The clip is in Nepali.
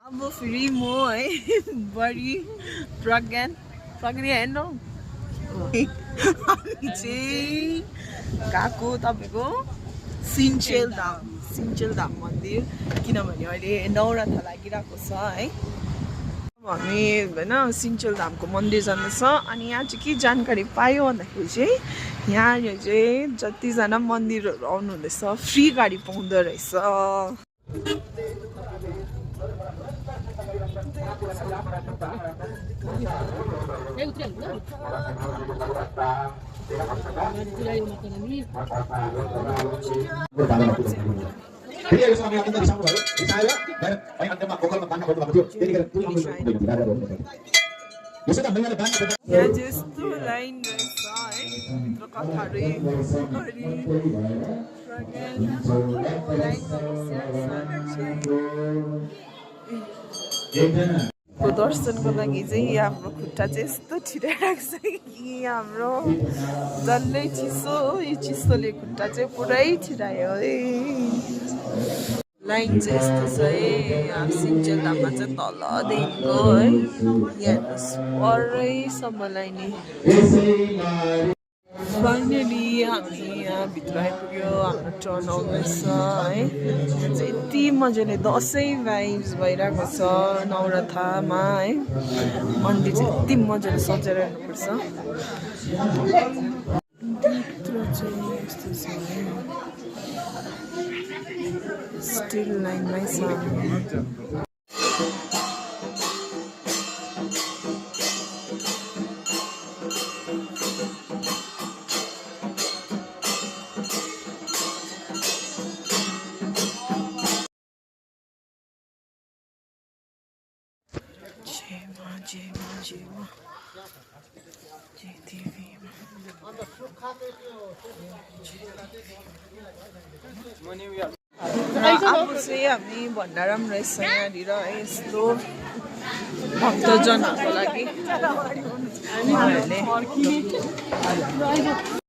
अब फेरि म है बढी प्रज्ञान होइन हामी चाहिँ गएको तपाईँको सिन्चेल धाम मन्दिर किनभने अहिले नवरथा लागिरहेको छ है हामी होइन सिन्चेल धामको मन्दिर जाँदैछ अनि यहाँ चाहिँ के जानकारी पायो भन्दाखेरि चाहिँ यहाँनिर चाहिँ जतिजना मन्दिरहरू आउनु हुँदैछ फ्री गाडी पाउँदो रहेछ यहाँ जस्तो लाइन रहेछ है भित्र कथाहरू दर्शनको लागि चाहिँ हाम्रो खुट्टा चाहिँ यस्तो छिराइरहेको छ कि हाम्रो डल्लै चिसो हो यो चिसोले खुट्टा चाहिँ पुरै छिरायो है लाइन चाहिँ यस्तो छ है यहाँ सिन्चेल धाममा चाहिँ तलदेखिको है यहाँ परैसम्म लाइन फाइनली हामी यहाँ भित्र आइपुग्यो हाम्रो टर्न आउँदैछ है यहाँ चाहिँ यति मजाले दसैँ भाइब्स भइरहेको छ नवरथामा है मन्दिर चाहिँ यति मजाले सजाएर हेर्नुपर्छ स्टिल लाइनमै छ अब चाहिँ हामी भण्डाराम रहेछ यहाँनिर है यस्तो भक्तजनहरूको लागि